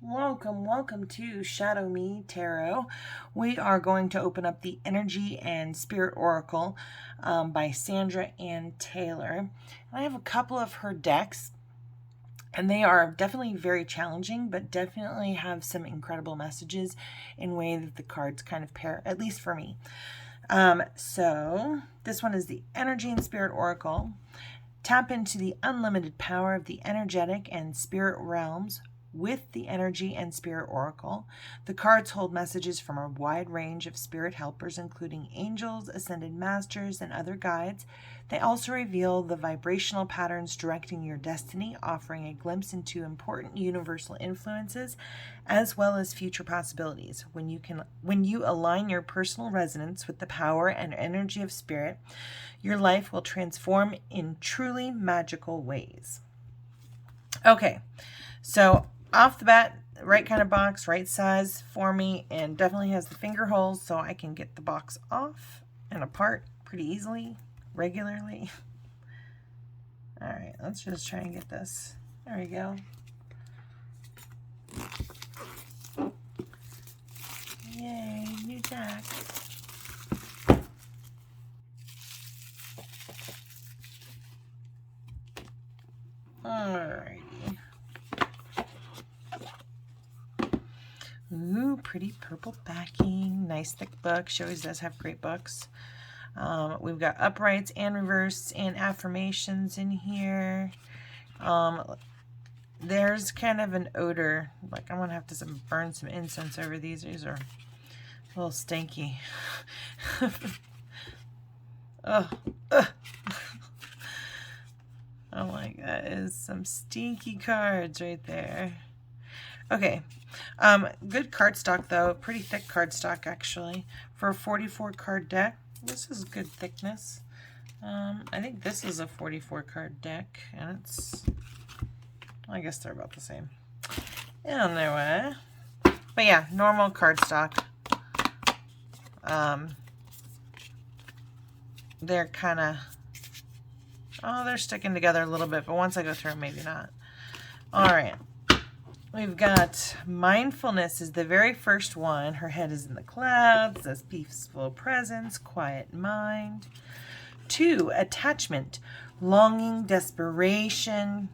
Welcome to ShadowMeTarot. We are going to open up the Energy and Spirit Oracle by Sandra and Taylor. I have a couple of her decks, and they are definitely very challenging, but definitely have some incredible messages in way that the cards kind of pair, at least for me. So this one is the Energy and Spirit Oracle. Tap into the unlimited power of the energetic and spirit realms with the Energy and Spirit Oracle. The cards hold messages from a wide range of spirit helpers, including angels, ascended masters, and other guides. They also reveal the vibrational patterns directing your destiny, offering a glimpse into important universal influences as well as future possibilities. When you align your personal resonance with the power and energy of spirit, your life will transform in truly magical ways. Okay, so off the bat, right kind of box, right size for me, and definitely has the finger holes so I can get the box off and apart pretty easily, regularly. All right, let's just try and get this. There we go. Yay, new deck. Alrighty. Ooh, pretty purple backing. Nice thick book. She always does have great books. We've got uprights and reverse and affirmations in here. There's kind of an odor. Like, I'm going to have to burn some incense over these. These are a little stinky. Oh, my, that is some stinky cards right there. Okay, good cardstock though, pretty thick cardstock actually for a 44 card deck. This is good thickness. I think this is a 44 card deck, and it's, I guess they're about the same. Anyway, but yeah, normal cardstock. They're kind of, they're sticking together a little bit, but once I go through, maybe not. All right. We've got mindfulness is the very first one. Her head is in the clouds, says peaceful presence, quiet mind. 2, attachment, longing, desperation.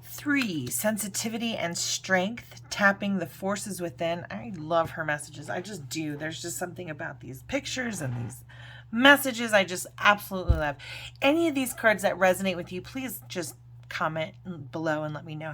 3, sensitivity and strength, tapping the forces within. I love her messages. I just do. There's just something about these pictures and these messages I just absolutely love. Any of these cards that resonate with you, please just comment below and let me know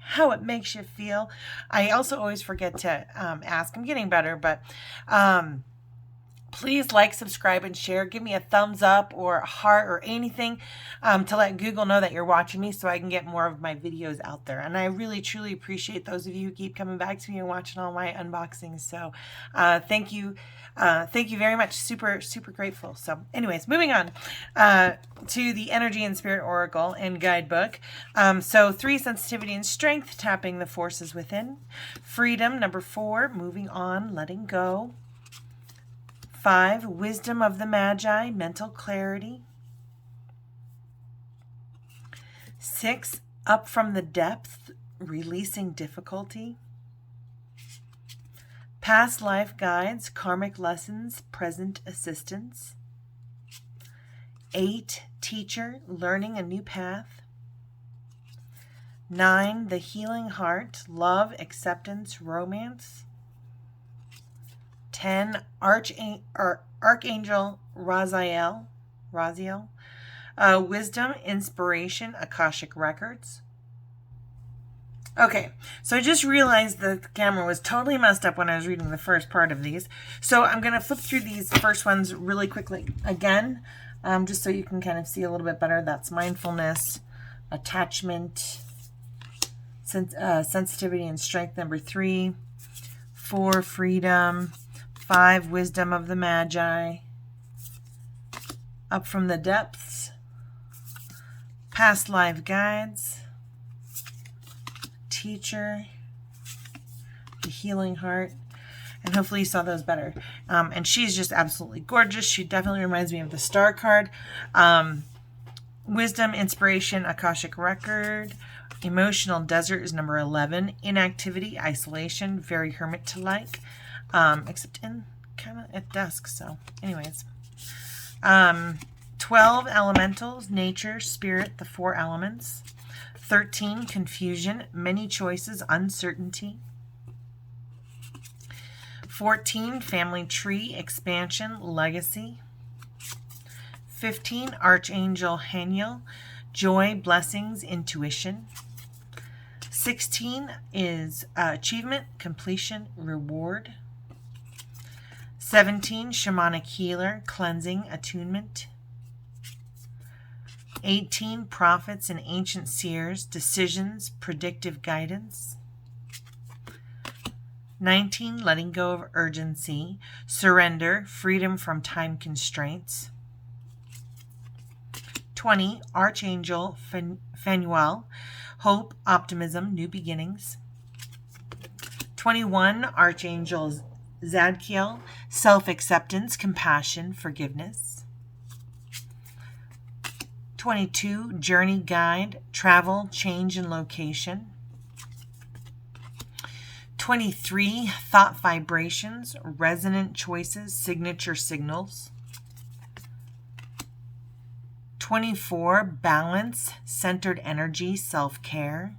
how it makes you feel. I also always forget to ask. I'm getting better, but please like, subscribe, and share. Give me a thumbs up or a heart or anything to let Google know that you're watching me so I can get more of my videos out there. And I really, truly appreciate those of you who keep coming back to me and watching all my unboxings. So thank you. Thank you very much. Super, super grateful. So anyways, moving on to the Energy and Spirit Oracle and Guidebook. So 3, sensitivity and strength, tapping the forces within. Freedom, number 4, moving on, letting go. 5, wisdom of the Magi, mental clarity. 6, up from the depth, releasing difficulty. Past life guides, karmic lessons, present assistance. 8, teacher, learning a new path. 9, the healing heart, love, acceptance, romance. 10, Archangel Raziel, wisdom, inspiration, Akashic records. Okay, so I just realized that the camera was totally messed up when I was reading the first part of these. So I'm going to flip through these first ones really quickly again, just so you can kind of see a little bit better. That's mindfulness, attachment, sensitivity and strength, number 3. 4, freedom. 5, wisdom of the Magi. Up from the depths. Past life guides. Teacher. The healing heart. And hopefully you saw those better. And she's just absolutely gorgeous. She definitely reminds me of the star card. Wisdom, inspiration, Akashic record. Emotional desert is number 11. Inactivity, isolation, very hermit-like, except in kind of at dusk. So anyways, 12 elementals, nature, spirit, the 4 elements. 13, confusion, many choices, uncertainty. 14, family tree, expansion, legacy. 15, Archangel Haniel, joy, blessings, intuition. 16 is achievement, completion, reward. 17, shamanic healer, cleansing, attunement. 18, prophets and ancient seers, decisions, predictive guidance. 19, letting go of urgency, surrender, freedom from time constraints. 20, Archangel Phanuel, hope, optimism, new beginnings. 21, Archangel Zadkiel, self-acceptance, compassion, forgiveness. 22, journey guide, travel, change in location. 23, thought vibrations, resonant choices, signature signals. 24, balance, centered energy, self-care.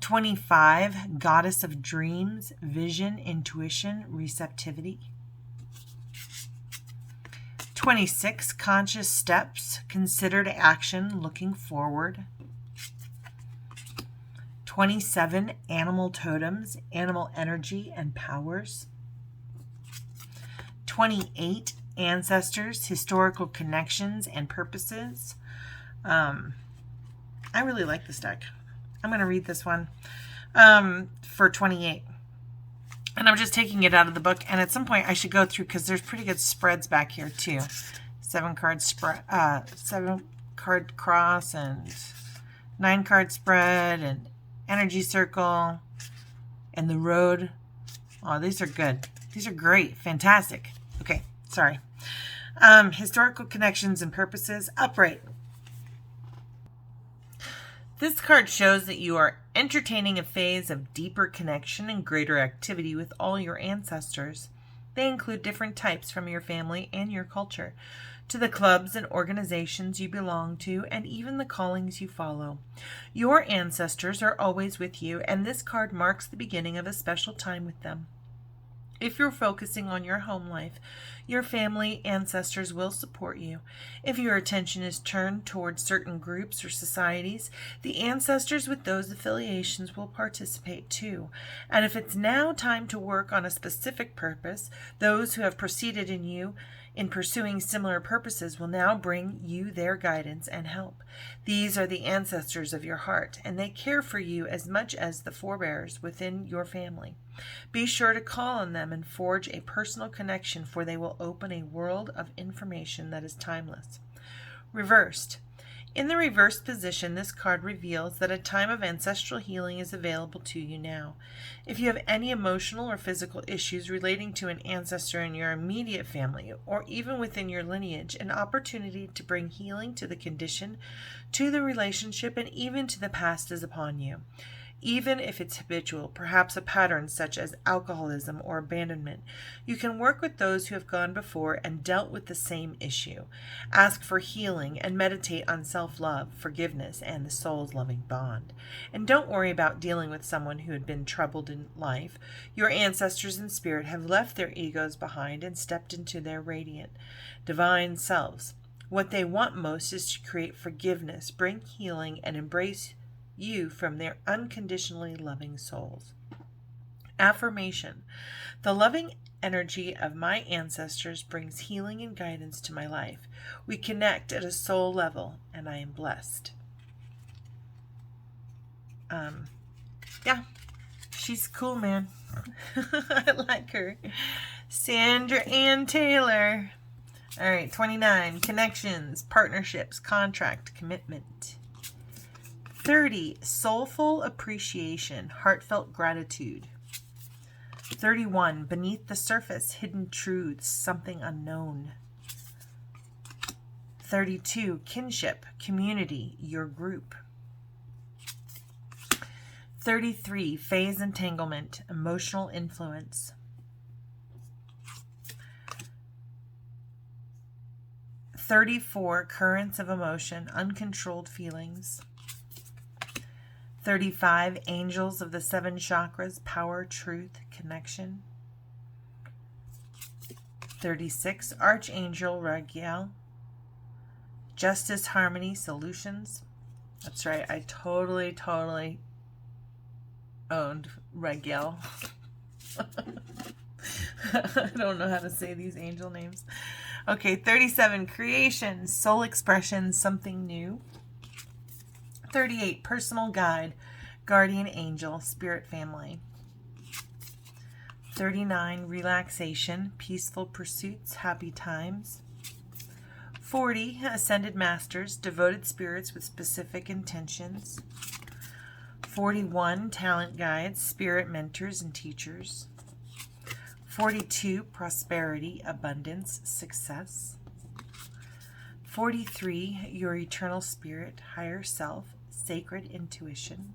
25, goddess of dreams, vision, intuition, receptivity. 26, conscious steps, considered action, looking forward. 27, animal totems, animal energy and powers. 28, ancestors, historical connections and purposes. I really like this deck. I'm going to read this one for 28. And I'm just taking it out of the book. And at some point I should go through, because there's pretty good spreads back here too. 7-card spread, 7-card cross, and 9-card spread, and energy circle, and the road. Oh, these are good. These are great. Fantastic. Okay, sorry. Historical connections and purposes. Upright. This card shows that you are entertaining a phase of deeper connection and greater activity with all your ancestors. They include different types from your family and your culture, to the clubs and organizations you belong to, and even the callings you follow. Your ancestors are always with you, and this card marks the beginning of a special time with them. If you're focusing on your home life, your family ancestors will support you. If your attention is turned towards certain groups or societies, the ancestors with those affiliations will participate too. And if it's now time to work on a specific purpose, those who have preceded in you in pursuing similar purposes will now bring you their guidance and help. These are the ancestors of your heart, and they care for you as much as the forebears within your family. Be sure to call on them and forge a personal connection, for they will open a world of information that is timeless. Reversed. In the reversed position, this card reveals that a time of ancestral healing is available to you now. If you have any emotional or physical issues relating to an ancestor in your immediate family, or even within your lineage, an opportunity to bring healing to the condition, to the relationship, and even to the past is upon you. Even if it's habitual, perhaps a pattern such as alcoholism or abandonment, you can work with those who have gone before and dealt with the same issue. Ask for healing and meditate on self-love, forgiveness, and the soul's loving bond. And don't worry about dealing with someone who had been troubled in life. Your ancestors in spirit have left their egos behind and stepped into their radiant, divine selves. What they want most is to create forgiveness, bring healing, and embrace you from their unconditionally loving souls. Affirmation. The loving energy of my ancestors brings healing and guidance to my life. We connect at a soul level, and I am blessed. Yeah, she's cool, man. I like her. Sandra Ann Taylor. All right, 29. Connections, partnerships, contract, commitment. 30, soulful appreciation, heartfelt gratitude. 31, beneath the surface, hidden truths, something unknown. 32, kinship, community, your group. 33, phase entanglement, emotional influence. 34, currents of emotion, uncontrolled feelings. 35, angels of the 7 chakras, power, truth, connection. 36, Archangel Raguel, justice, harmony, solutions. That's right, I totally owned Raguel. I don't know how to say these angel names. Okay, 37, creation, soul expression, something new. 38, personal guide, guardian angel, spirit family. 39, relaxation, peaceful pursuits, happy times. 40, ascended masters, devoted spirits with specific intentions. 41, talent guides, spirit mentors and teachers. 42, prosperity, abundance, success. 43, your eternal spirit, higher self, sacred intuition.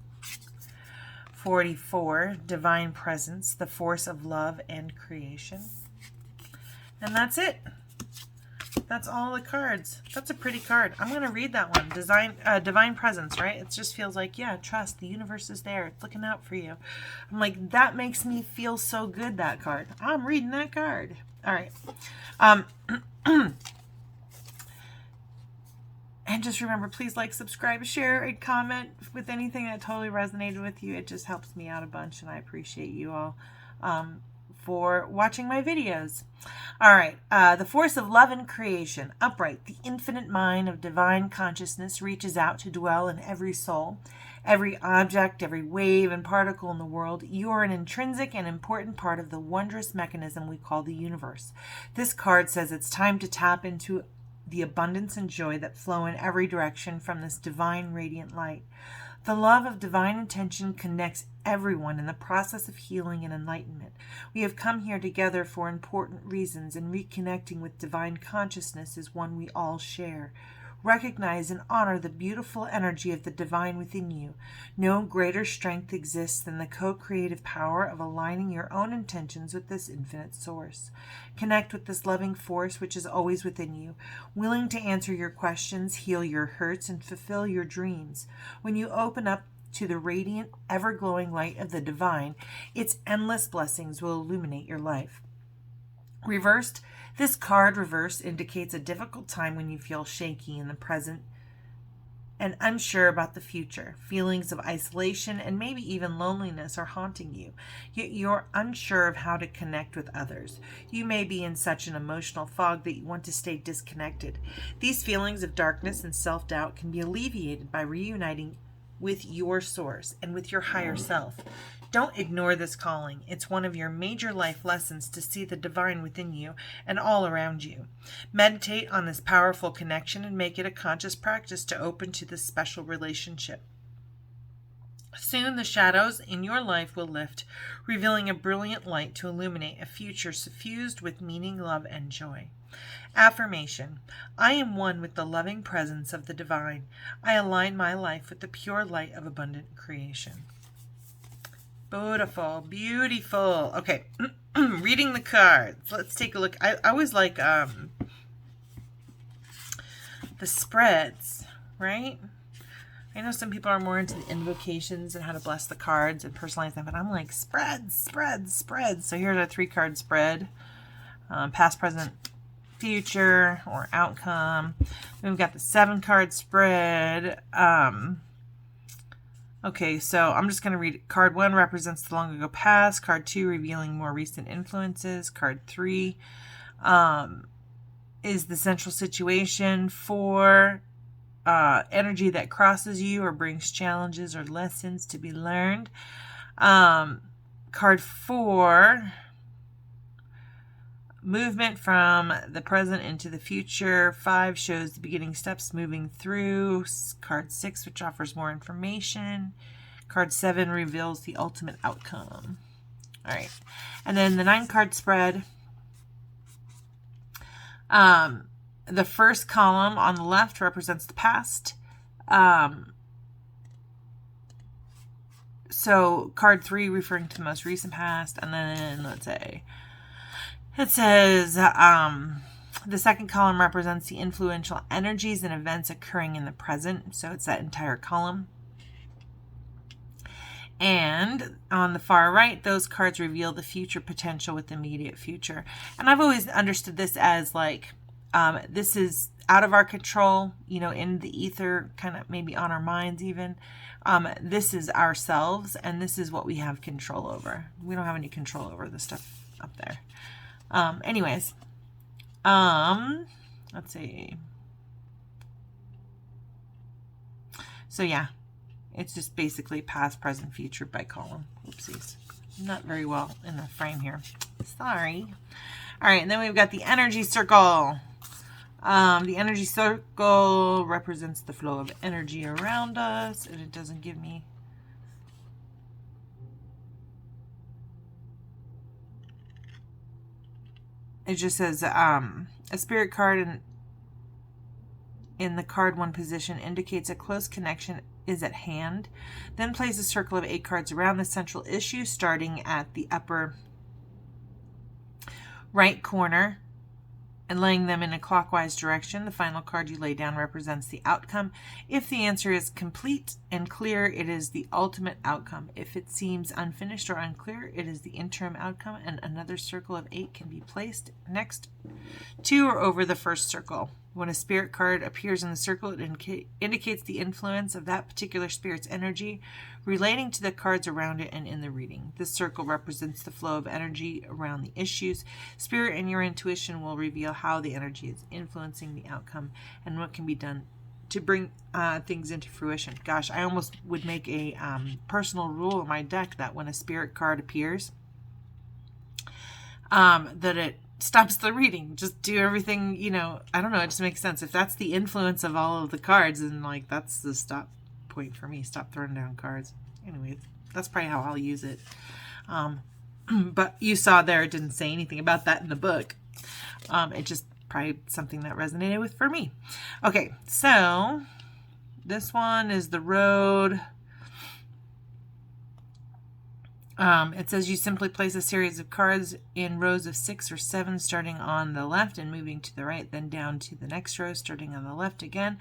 44, divine presence, the force of love and creation. And that's it. That's all the cards. That's a pretty card. I'm going to read that one. Divine presence, right? It just feels like, yeah, trust. The universe is there. It's looking out for you. I'm like, that makes me feel so good, that card. I'm reading that card. All right. And just remember, please like, subscribe, share, and comment with anything that totally resonated with you. It just helps me out a bunch, and I appreciate you all for watching my videos. All right, the force of love and creation. Upright, the infinite mind of divine consciousness reaches out to dwell in every soul, every object, every wave and particle in the world. You are an intrinsic and important part of the wondrous mechanism we call the universe. This card says it's time to tap into the abundance and joy that flow in every direction from this divine radiant light. The love of divine intention connects everyone in the process of healing and enlightenment. We have come here together for important reasons, and reconnecting with divine consciousness is one we all share. Recognize and honor the beautiful energy of the divine within you. No greater strength exists than the co-creative power of aligning your own intentions with this infinite source. Connect with this loving force which is always within you, willing to answer your questions, heal your hurts, and fulfill your dreams. When you open up to the radiant, ever-glowing light of the divine, its endless blessings will illuminate your life. Reversed, this card reverse indicates a difficult time when you feel shaky in the present and unsure about the future. Feelings of isolation and maybe even loneliness are haunting you, yet you're unsure of how to connect with others. You may be in such an emotional fog that you want to stay disconnected. These feelings of darkness and self-doubt can be alleviated by reuniting with your source and with your higher self. Don't ignore this calling. It's one of your major life lessons to see the divine within you and all around you. Meditate on this powerful connection and make it a conscious practice to open to this special relationship. Soon the shadows in your life will lift, revealing a brilliant light to illuminate a future suffused with meaning, love, and joy. Affirmation. I am one with the loving presence of the divine. I align my life with the pure light of abundant creation. Beautiful, beautiful. Okay, reading the cards. Let's take a look. I always like the spreads, right? I know some people are more into the invocations and how to bless the cards and personalize them, but I'm like spreads, spreads, spreads. So here's a 3-card spread. Past, present, future, or outcome. Then we've got the 7-card spread. Okay, so I'm just going to read it. Card 1 represents the long ago past. Card 2 revealing more recent influences. Card 3 is the central situation. 4, energy that crosses you or brings challenges or lessons to be learned. Card 4, movement from the present into the future. 5 shows the beginning steps moving through. Card 6, which offers more information. Card 7 reveals the ultimate outcome. All right. And then the 9-card spread. The first column on the left represents the past. So card 3 referring to the most recent past. And then let's say it says the second column represents the influential energies and events occurring in the present. So it's that entire column. And on the far right, those cards reveal the future potential with the immediate future. And I've always understood this as like, this is out of our control, you know, in the ether, kind of maybe on our minds even. This is ourselves, and this is what we have control over. We don't have any control over the stuff up there. Anyways, let's see. So yeah, it's just basically past, present, future by column. Oopsies. Not very well in the frame here. Sorry. All right, and then we've got the energy circle. The energy circle represents the flow of energy around us, and it doesn't give me... It just says a spirit card in the card 1 position indicates a close connection is at hand. Then place a circle of 8 cards around the central issue, starting at the upper right corner and laying them in a clockwise direction. The final card you lay down represents the outcome. If the answer is complete and clear, it is the ultimate outcome. If it seems unfinished or unclear, it is the interim outcome, and another circle of 8 can be placed next to or over the first circle. When a spirit card appears in the circle, it indicates the influence of that particular spirit's energy relating to the cards around it and in the reading. This circle represents the flow of energy around the issues. Spirit and your intuition will reveal how the energy is influencing the outcome and what can be done to bring things into fruition. Gosh, I almost would make a personal rule in my deck that when a spirit card appears, that it stops the reading. Just do everything, you know, I don't know, it just makes sense. If that's the influence of all of the cards, then like that's the stop point for me. Stop throwing down cards. Anyways, that's probably how I'll use it. But you saw there, it didn't say anything about that in the book. It just probably something that resonated with for me. Okay, so this one is the road. It says you simply place a series of cards in rows of 6 or 7 starting on the left and moving to the right, then down to the next row starting on the left again.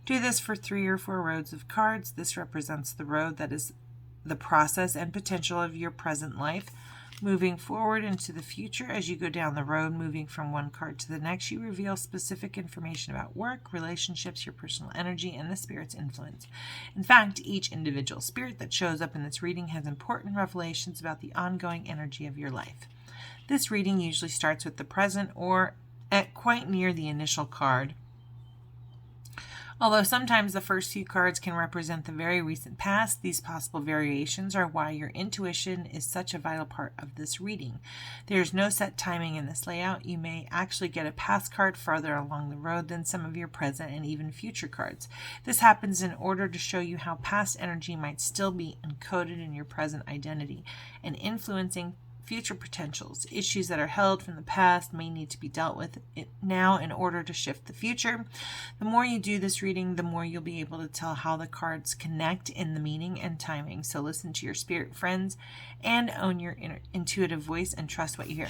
Do this for 3 or 4 rows of cards. This represents the road that is the process and potential of your present life. Moving forward into the future, as you go down the road, moving from one card to the next, you reveal specific information about work, relationships, your personal energy, and the spirit's influence. In fact, each individual spirit that shows up in this reading has important revelations about the ongoing energy of your life. This reading usually starts with the present or at quite near the initial card. Although sometimes the first few cards can represent the very recent past, these possible variations are why your intuition is such a vital part of this reading. There is no set timing in this layout. You may actually get a past card farther along the road than some of your present and even future cards. This happens in order to show you how past energy might still be encoded in your present identity and influencing future potentials. Issues that are held from the past may need to be dealt with now in order to shift the future. The more you do this reading, the more you'll be able to tell how the cards connect in the meaning and timing. So listen to your spirit friends and own your intuitive voice and trust what you hear.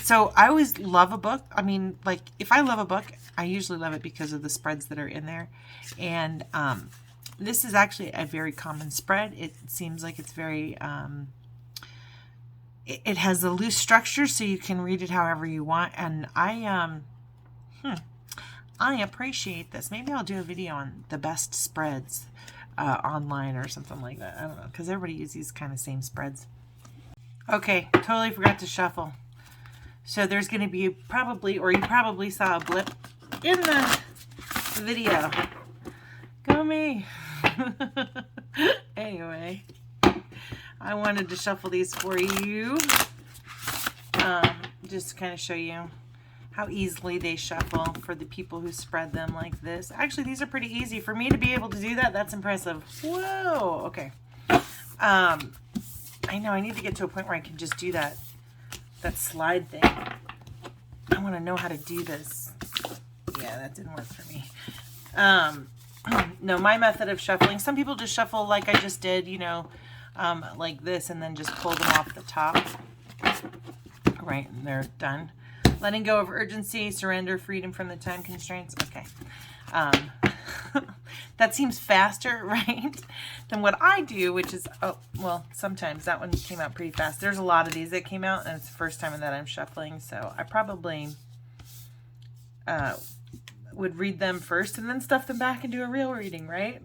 So I always love a book. I mean, like, if I love a book, I usually love it because of the spreads that are in there. And this is actually a very common spread. It seems like it's very... It has a loose structure, so you can read it however you want. And I appreciate this. Maybe I'll do a video on the best spreads online or something like that. I don't know, because everybody uses these kind of same spreads. Okay, totally forgot to shuffle. So there's going to be probably, or you probably saw a blip in the video. Go me. Anyway. I wanted to shuffle these for you, just to kind of show you how easily they shuffle for the people who spread them like this. Actually, these are pretty easy. For me to be able to do that, that's impressive. Whoa, okay. I know, I need to get to a point where I can just do that slide thing. I want to know how to do this. Yeah, that didn't work for me. No, my method of shuffling, some people just shuffle like I just did, you know, like this, and then just pull them off the top. Right, and they're done. Letting go of urgency, surrender, freedom from the time constraints. Okay. That seems faster, right, than what I do, which is, oh, well, sometimes that one came out pretty fast. There's a lot of these that came out, and it's the first time that I'm shuffling, so I probably would read them first and then stuff them back and do a real reading, right?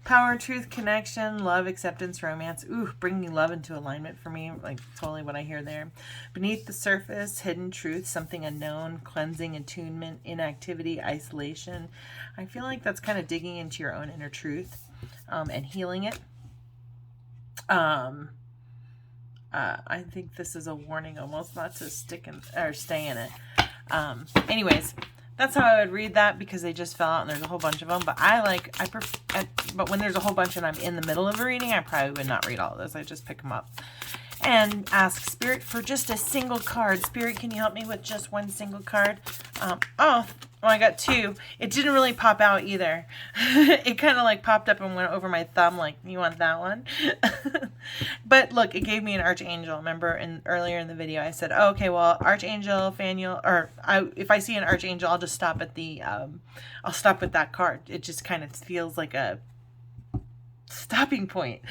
Power, truth, connection, love, acceptance, romance. Ooh, bringing love into alignment for me. Like, totally what I hear there. Beneath the surface, hidden truth, something unknown, cleansing, attunement, inactivity, isolation. I feel like that's kind of digging into your own inner truth and healing it. I think this is a warning almost not to stick in or stay in it. Anyways, that's how I would read that, because they just fell out and there's a whole bunch of them. But but when there's a whole bunch and I'm in the middle of a reading, I probably would not read all of those. I just pick them up and ask Spirit for just a single card. Spirit, can you help me with just one single card? Oh, I got two. It didn't really pop out either. It kind of like popped up and went over my thumb like, you want that one? But look, it gave me an archangel. Remember earlier in the video I said, oh, okay, well, archangel, Faniel, or if I see an archangel, I'll just stop at the, I'll stop with that card. It just kind of feels like a stopping point.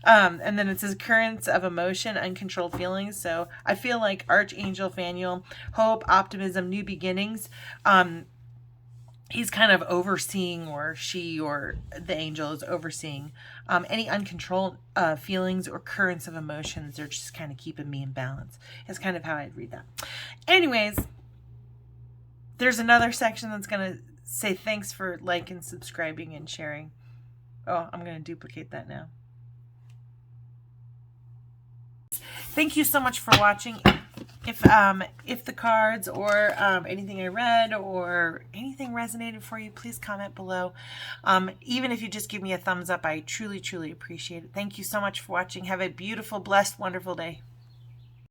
And then it says currents of emotion, uncontrolled feelings. So I feel like Archangel Faniel, hope, optimism, new beginnings. He's kind of overseeing, or she or the angel is overseeing any uncontrolled feelings or currents of emotions. They're just kind of keeping me in balance. It's kind of how I'd read that. Anyways, there's another section that's going to say thanks for liking, subscribing, and sharing. Oh, I'm going to duplicate that now. Thank you so much for watching. If the cards or anything I read or anything resonated for you, please comment below. Even if you just give me a thumbs up, I truly, truly appreciate it. Thank you so much for watching. Have a beautiful, blessed, wonderful day.